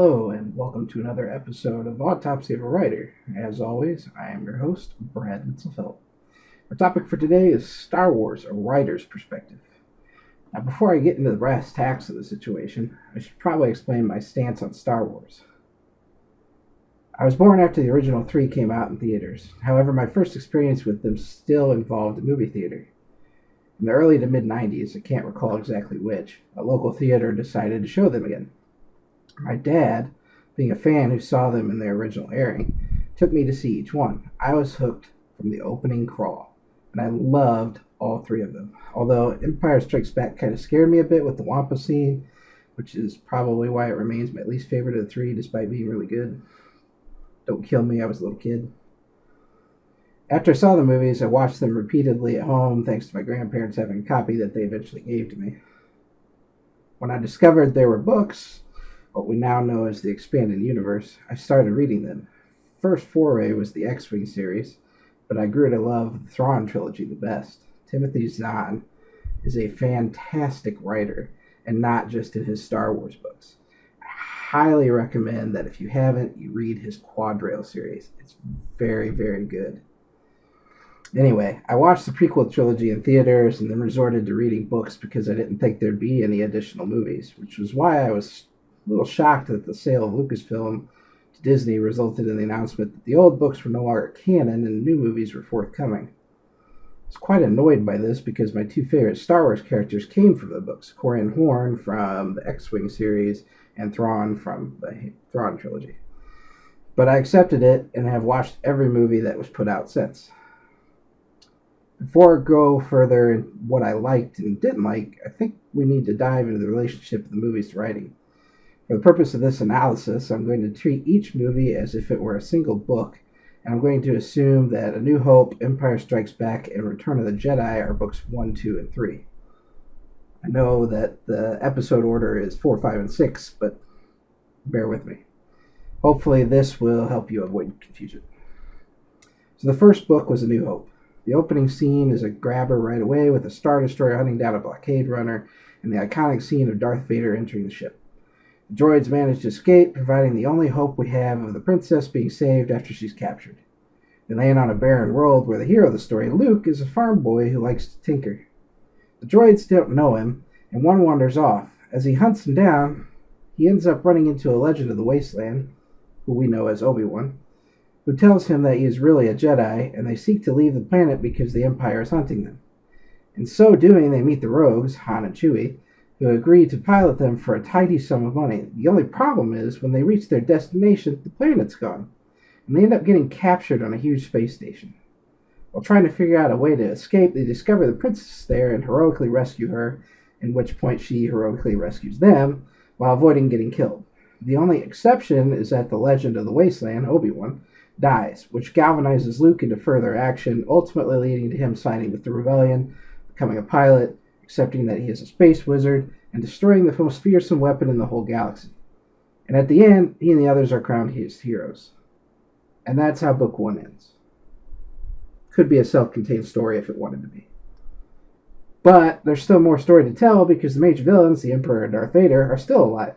Hello, and welcome to another episode of Autopsy of a Writer. As always, I am your host, Brad Mitzelfeld. Our topic for today is Star Wars, a writer's perspective. Now, before I get into the brass tacks of the situation, I should probably explain my stance on Star Wars. I was born after the original three came out in theaters. However, my first experience with them still involved a movie theater. In the early to mid-90s, I can't recall exactly which, a local theater decided to show them again. My dad, being a fan who saw them in their original airing, took me to see each one. I was hooked from the opening crawl, and I loved all three of them. Although Empire Strikes Back kind of scared me a bit with the Wampa scene, which is probably why it remains my least favorite of the three, despite being really good. Don't kill me, I was a little kid. After I saw the movies, I watched them repeatedly at home, thanks to my grandparents having a copy that they eventually gave to me. When I discovered there were books, what we now know as the expanded universe, I started reading them. First foray was the X-Wing series, but I grew to love the Thrawn trilogy the best. Timothy Zahn is a fantastic writer, and not just in his Star Wars books. I highly recommend that if you haven't, you read his Quadrail series. It's very, very good. Anyway, I watched the prequel trilogy in theaters and then resorted to reading books because I didn't think there'd be any additional movies, which was why I was a little shocked that the sale of Lucasfilm to Disney resulted in the announcement that the old books were no longer canon and new movies were forthcoming. I was quite annoyed by this because my two favorite Star Wars characters came from the books, Corran Horn from the X-Wing series and Thrawn from the Thrawn trilogy. But I accepted it and have watched every movie that was put out since. Before I go further in what I liked and didn't like, I think we need to dive into the relationship of the movies to writing. For the purpose of this analysis, I'm going to treat each movie as if it were a single book, and I'm going to assume that A New Hope, Empire Strikes Back, and Return of the Jedi are books 1, 2, and 3. I know that the episode order is 4, 5, and 6, but bear with me. Hopefully this will help you avoid confusion. So the first book was A New Hope. The opening scene is a grabber right away with a Star Destroyer hunting down a blockade runner and the iconic scene of Darth Vader entering the ship. The droids manage to escape, providing the only hope we have of the princess being saved after she's captured. They land on a barren world where the hero of the story, Luke, is a farm boy who likes to tinker. The droids don't know him, and one wanders off. As he hunts him down, he ends up running into a legend of the wasteland, who we know as Obi-Wan, who tells him that he is really a Jedi, and they seek to leave the planet because the Empire is hunting them. In so doing, they meet the rogues, Han and Chewie, who agree to pilot them for a tidy sum of money. The only problem is, when they reach their destination, the planet's gone, and they end up getting captured on a huge space station. While trying to figure out a way to escape, they discover the princess there and heroically rescue her, at which point she heroically rescues them, while avoiding getting killed. The only exception is that the legend of the wasteland, Obi-Wan, dies, which galvanizes Luke into further action, ultimately leading to him signing with the rebellion, becoming a pilot, accepting that he is a space wizard, and destroying the most fearsome weapon in the whole galaxy. And at the end, he and the others are crowned his heroes. And that's how book 1 ends. Could be a self-contained story if it wanted to be. But there's still more story to tell because the major villains, the Emperor and Darth Vader, are still alive.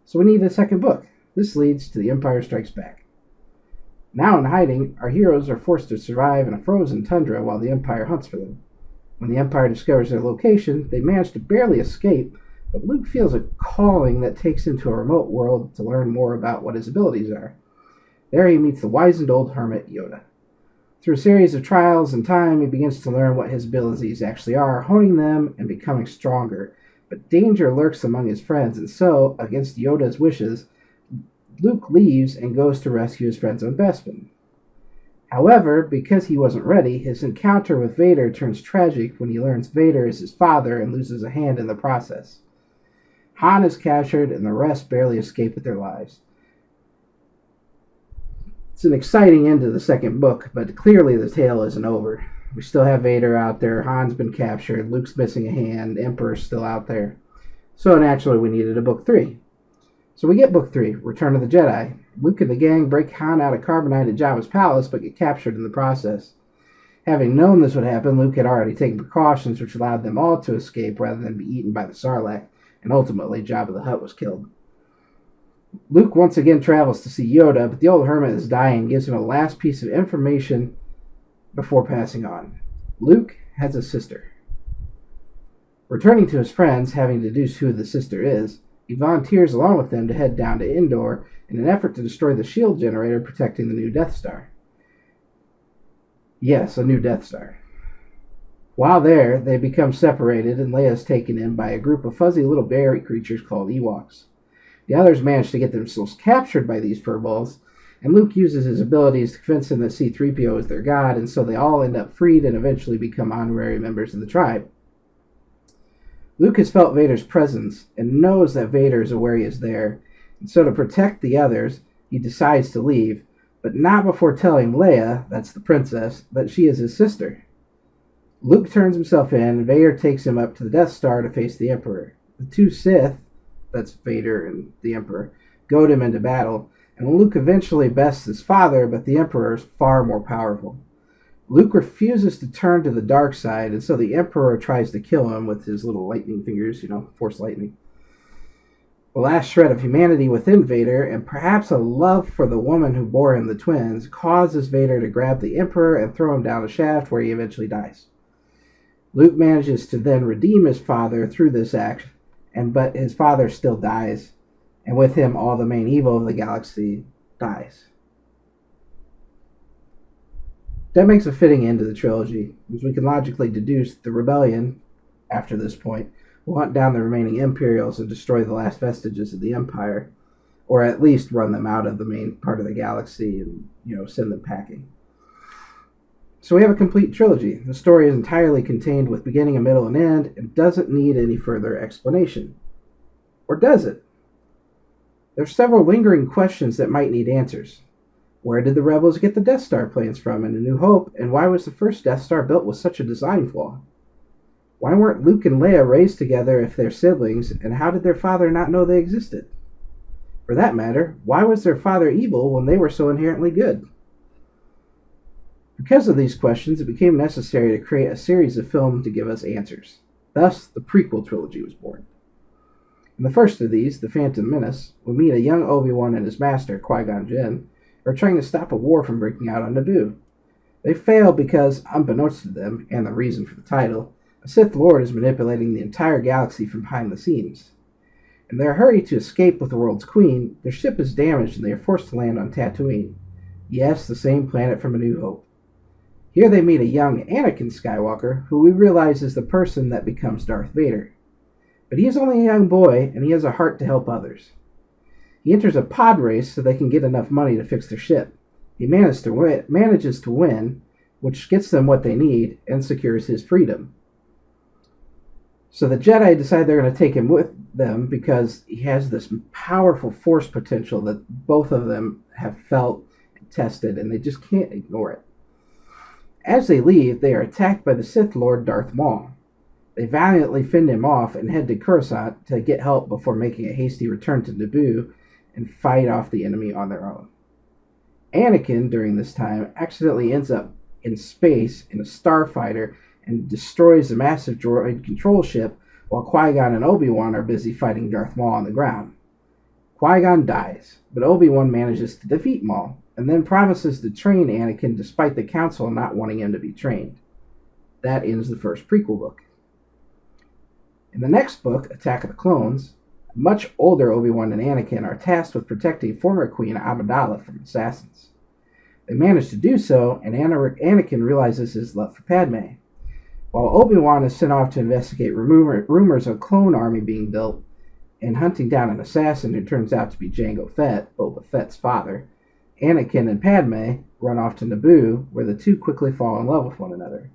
So we need a second book. This leads to The Empire Strikes Back. Now in hiding, our heroes are forced to survive in a frozen tundra while the Empire hunts for them. When the Empire discovers their location, they manage to barely escape, but Luke feels a calling that takes him to a remote world to learn more about what his abilities are. There he meets the wizened old hermit Yoda. Through a series of trials and time, he begins to learn what his abilities actually are, honing them and becoming stronger. But danger lurks among his friends, and so, against Yoda's wishes, Luke leaves and goes to rescue his friends on Bespin. However, because he wasn't ready, his encounter with Vader turns tragic when he learns Vader is his father and loses a hand in the process. Han is captured, and the rest barely escape with their lives. It's an exciting end to the second book, but clearly the tale isn't over. We still have Vader out there, Han's been captured, Luke's missing a hand, Emperor's still out there. So naturally we needed a book 3. So we get book 3, Return of the Jedi. Luke and the gang break Han out of carbonite at Jabba's palace, but get captured in the process. Having known this would happen, Luke had already taken precautions which allowed them all to escape rather than be eaten by the Sarlacc, and ultimately Jabba the Hutt was killed. Luke once again travels to see Yoda, but the old hermit is dying and gives him a last piece of information before passing on. Luke has a sister. Returning to his friends, having deduced who the sister is, he volunteers along with them to head down to Endor in an effort to destroy the shield generator protecting the new Death Star. Yes, a new Death Star. While there, they become separated and Leia is taken in by a group of fuzzy little berry creatures called Ewoks. The others manage to get themselves captured by these furballs, and Luke uses his abilities to convince them that C-3PO is their god, and so they all end up freed and eventually become honorary members of the tribe. Luke has felt Vader's presence and knows that Vader is aware he is there, and so to protect the others, he decides to leave, but not before telling Leia, that's the princess, that she is his sister. Luke turns himself in, and Vader takes him up to the Death Star to face the Emperor. The two Sith, that's Vader and the Emperor, goad him into battle, and Luke eventually bests his father, but the Emperor is far more powerful. Luke refuses to turn to the dark side, and so the Emperor tries to kill him with his little lightning fingers, Force lightning. The last shred of humanity within Vader, and perhaps a love for the woman who bore him the twins, causes Vader to grab the Emperor and throw him down a shaft where he eventually dies. Luke manages to then redeem his father through this act, but his father still dies, and with him all the main evil of the galaxy dies. That makes a fitting end to the trilogy, as we can logically deduce the rebellion, after this point, will hunt down the remaining Imperials and destroy the last vestiges of the Empire, or at least run them out of the main part of the galaxy and, send them packing. So we have a complete trilogy. The story is entirely contained with beginning, a middle, and end, and doesn't need any further explanation. Or does it? There's several lingering questions that might need answers. Where did the rebels get the Death Star plans from in A New Hope, and why was the first Death Star built with such a design flaw? Why weren't Luke and Leia raised together if they're siblings, and how did their father not know they existed? For that matter, why was their father evil when they were so inherently good? Because of these questions, it became necessary to create a series of films to give us answers. Thus, the prequel trilogy was born. In the first of these, The Phantom Menace, we meet a young Obi-Wan and his master, Qui-Gon Jinn, who are trying to stop a war from breaking out on Naboo. They fail because, unbeknownst to them, and the reason for the title, a Sith Lord is manipulating the entire galaxy from behind the scenes. In their hurry to escape with the world's queen, their ship is damaged and they are forced to land on Tatooine. Yes, the same planet from A New Hope. Here they meet a young Anakin Skywalker, who we realize is the person that becomes Darth Vader. But he is only a young boy, and he has a heart to help others. He enters a pod race so they can get enough money to fix their ship. He manages to win, which gets them what they need, and secures his freedom. So the Jedi decide they're going to take him with them because he has this powerful force potential that both of them have felt and tested, and they just can't ignore it. As they leave, they are attacked by the Sith Lord Darth Maul. They valiantly fend him off and head to Coruscant to get help before making a hasty return to Naboo and fight off the enemy on their own. Anakin, during this time, accidentally ends up in space in a starfighter and destroys a massive droid control ship while Qui-Gon and Obi-Wan are busy fighting Darth Maul on the ground. Qui-Gon dies, but Obi-Wan manages to defeat Maul, and then promises to train Anakin despite the Council not wanting him to be trained. That ends the first prequel book. In the next book, Attack of the Clones, much older Obi-Wan and Anakin are tasked with protecting former Queen Amidala from assassins. They manage to do so, and Anakin realizes his love for Padme. While Obi-Wan is sent off to investigate rumors of a clone army being built and hunting down an assassin who turns out to be Jango Fett, Boba Fett's father, Anakin and Padme run off to Naboo, where the two quickly fall in love with one another.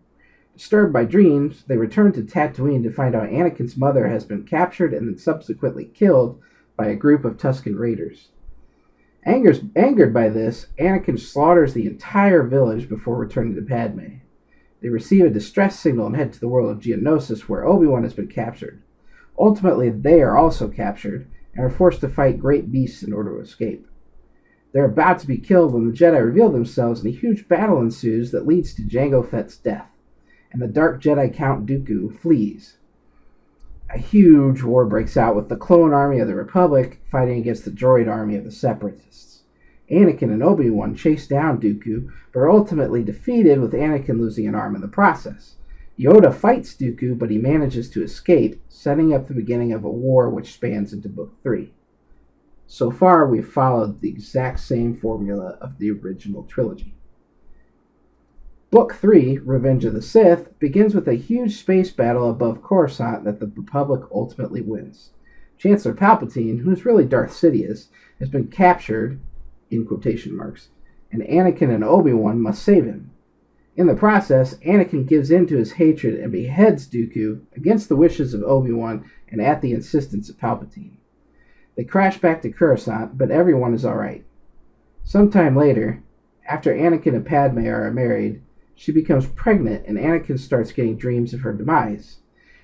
Disturbed by dreams, they return to Tatooine to find out Anakin's mother has been captured and then subsequently killed by a group of Tusken Raiders. Angered by this, Anakin slaughters the entire village before returning to Padme. They receive a distress signal and head to the world of Geonosis, where Obi-Wan has been captured. Ultimately, they are also captured and are forced to fight great beasts in order to escape. They're about to be killed when the Jedi reveal themselves, and a huge battle ensues that leads to Jango Fett's death, and the Dark Jedi Count Dooku flees. A huge war breaks out with the clone army of the Republic fighting against the droid army of the Separatists. Anakin and Obi-Wan chase down Dooku, but are ultimately defeated, with Anakin losing an arm in the process. Yoda fights Dooku, but he manages to escape, setting up the beginning of a war which spans into Book 3. So far, we've followed the exact same formula of the original trilogy. Book 3, Revenge of the Sith, begins with a huge space battle above Coruscant that the Republic ultimately wins. Chancellor Palpatine, who is really Darth Sidious, has been captured, in quotation marks, and Anakin and Obi-Wan must save him. In the process, Anakin gives in to his hatred and beheads Dooku against the wishes of Obi-Wan and at the insistence of Palpatine. They crash back to Coruscant, but everyone is alright. Sometime later, after Anakin and Padme are married, she becomes pregnant and Anakin starts getting dreams of her demise.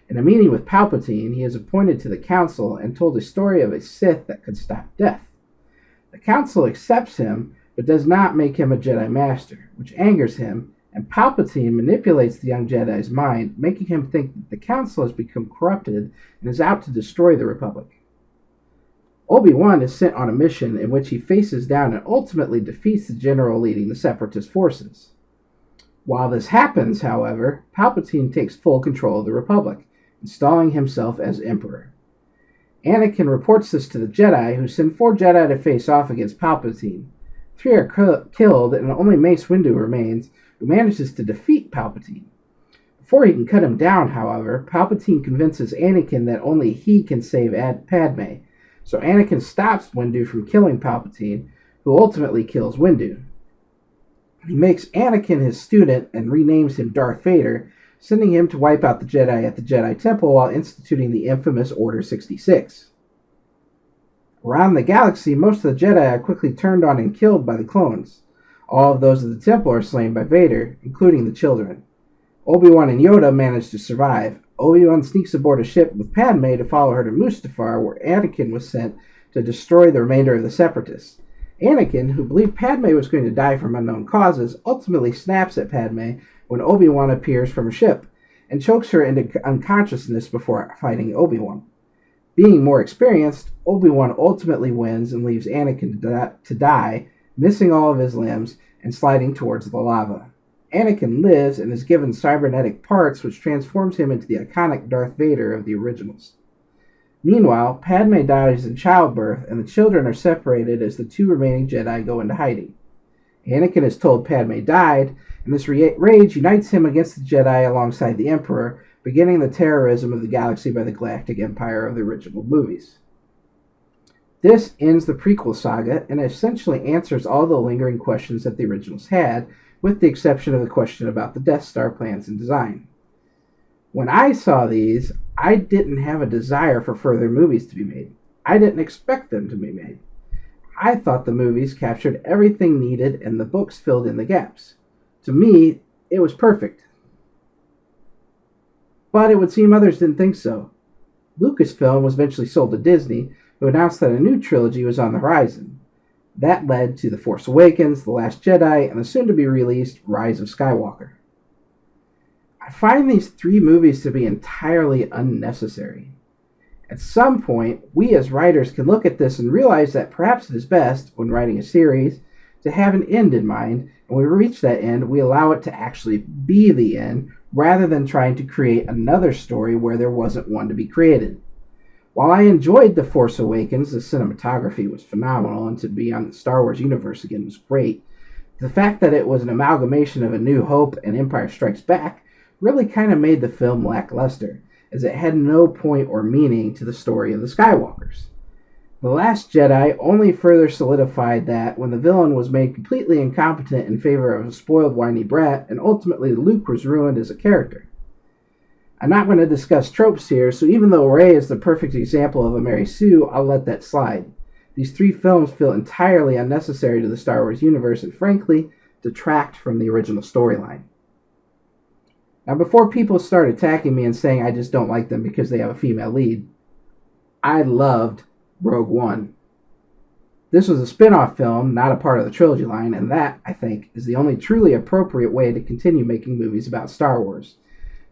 In a meeting with Palpatine, he is appointed to the Council and told a story of a Sith that could stop death. The Council accepts him, but does not make him a Jedi Master, which angers him, and Palpatine manipulates the young Jedi's mind, making him think that the Council has become corrupted and is out to destroy the Republic. Obi-Wan is sent on a mission in which he faces down and ultimately defeats the general leading the Separatist forces. While this happens, however, Palpatine takes full control of the Republic, installing himself as Emperor. Anakin reports this to the Jedi, who send 4 Jedi to face off against Palpatine. 3 are killed, and only Mace Windu remains, who manages to defeat Palpatine. Before he can cut him down, however, Palpatine convinces Anakin that only he can save Padme, so Anakin stops Windu from killing Palpatine, who ultimately kills Windu. He makes Anakin his student and renames him Darth Vader, sending him to wipe out the Jedi at the Jedi Temple while instituting the infamous Order 66. Around the galaxy, most of the Jedi are quickly turned on and killed by the clones. All of those of the Temple are slain by Vader, including the children. Obi-Wan and Yoda manage to survive. Obi-Wan sneaks aboard a ship with Padme to follow her to Mustafar, where Anakin was sent to destroy the remainder of the Separatists. Anakin, who believed Padme was going to die from unknown causes, ultimately snaps at Padme when Obi-Wan appears from a ship, and chokes her into unconsciousness before fighting Obi-Wan. Being more experienced, Obi-Wan ultimately wins and leaves Anakin to die, missing all of his limbs and sliding towards the lava. Anakin lives and is given cybernetic parts, which transforms him into the iconic Darth Vader of the originals. Meanwhile, Padme dies in childbirth, and the children are separated as the 2 remaining Jedi go into hiding. Anakin is told Padme died, and this rage unites him against the Jedi alongside the Emperor, beginning the terrorism of the galaxy by the Galactic Empire of the original movies. This ends the prequel saga and essentially answers all the lingering questions that the originals had, with the exception of the question about the Death Star plans and design. When I saw these, I didn't have a desire for further movies to be made. I didn't expect them to be made. I thought the movies captured everything needed and the books filled in the gaps. To me, it was perfect. But it would seem others didn't think so. Lucasfilm was eventually sold to Disney, who announced that a new trilogy was on the horizon. That led to The Force Awakens, The Last Jedi, and the soon-to-be-released Rise of Skywalker. I find these 3 movies to be entirely unnecessary. At some point, we as writers can look at this and realize that perhaps it is best, when writing a series, to have an end in mind, and when we reach that end, we allow it to actually be the end, rather than trying to create another story where there wasn't one to be created. While I enjoyed The Force Awakens, the cinematography was phenomenal, and to be on the Star Wars universe again was great, the fact that it was an amalgamation of A New Hope and Empire Strikes Back really kind of made the film lackluster, as it had no point or meaning to the story of the Skywalkers. The Last Jedi only further solidified that when the villain was made completely incompetent in favor of a spoiled whiny brat, and ultimately Luke was ruined as a character. I'm not going to discuss tropes here, so even though Rey is the perfect example of a Mary Sue, I'll let that slide. These 3 films feel entirely unnecessary to the Star Wars universe and frankly, detract from the original storyline. Now, before people start attacking me and saying I just don't like them because they have a female lead, I loved Rogue One. This was a spin-off film, not a part of the trilogy line, and that, I think, is the only truly appropriate way to continue making movies about Star Wars.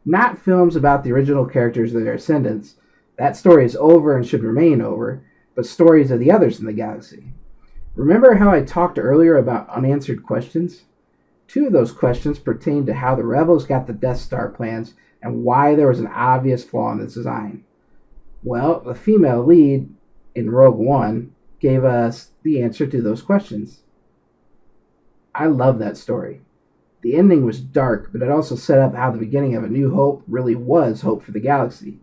Not films about the original characters or their ascendants, That story is over and should remain over, but stories of the others in the galaxy. Remember how I talked earlier about unanswered questions? 2 of those questions pertain to how the rebels got the Death Star plans and why there was an obvious flaw in the design. Well, the female lead in Rogue One gave us the answer to those questions. I love that story. The ending was dark, but it also set up how the beginning of A New Hope really was hope for the galaxy.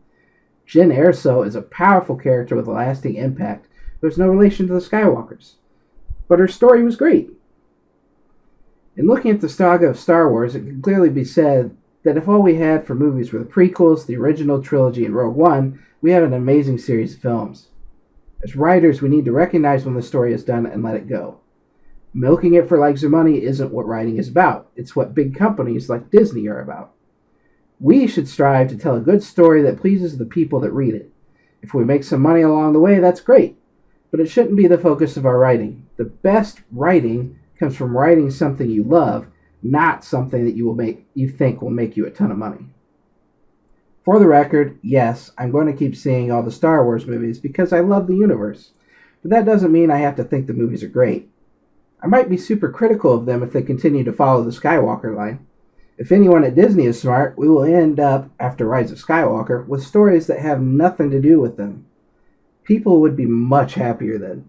Jyn Erso is a powerful character with a lasting impact. There's no relation to the Skywalkers. But her story was great. In looking at the saga of Star Wars, it can clearly be said that if all we had for movies were the prequels, the original trilogy, and Rogue One, we have an amazing series of films. As writers, we need to recognize when the story is done and let it go. Milking it for likes or money isn't what writing is about. It's what big companies like Disney are about. We should strive to tell a good story that pleases the people that read it. If we make some money along the way, that's great. But it shouldn't be the focus of our writing. The best writing comes from writing something you love, not something that you think will make you a ton of money. For the record, yes, I'm going to keep seeing all the Star Wars movies because I love the universe. But that doesn't mean I have to think the movies are great. I might be super critical of them if they continue to follow the Skywalker line. If anyone at Disney is smart, we will end up, after Rise of Skywalker, with stories that have nothing to do with them. People would be much happier then.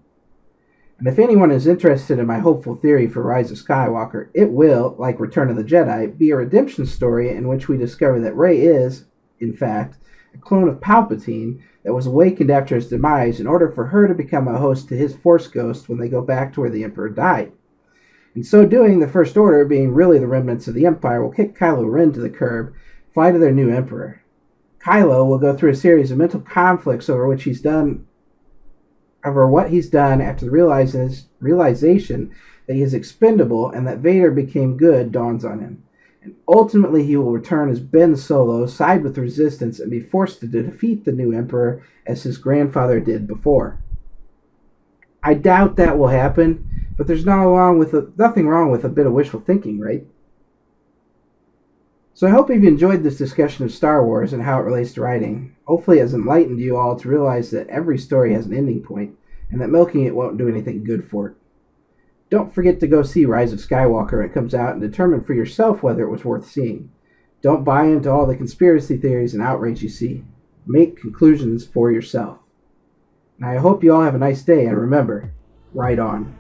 And if anyone is interested in my hopeful theory for Rise of Skywalker, it will, like Return of the Jedi, be a redemption story in which we discover that Rey is, in fact, a clone of Palpatine that was awakened after his demise in order for her to become a host to his Force ghost when they go back to where the Emperor died. In so doing, the First Order, being really the remnants of the Empire, will kick Kylo Ren to the curb, fly to their new Emperor. Kylo will go through a series of mental conflicts over what he's done after the realization that he is expendable and that Vader became good dawns on him. And ultimately he will return as Ben Solo, side with the Resistance, and be forced to defeat the new Emperor as his grandfather did before. I doubt that will happen, but there's nothing wrong with a bit of wishful thinking, right? So I hope you've enjoyed this discussion of Star Wars and how it relates to writing. Hopefully it has enlightened you all to realize that every story has an ending point, and that milking it won't do anything good for it. Don't forget to go see Rise of Skywalker when it comes out and determine for yourself whether it was worth seeing. Don't buy into all the conspiracy theories and outrage you see. Make conclusions for yourself. And I hope you all have a nice day, and remember, write on.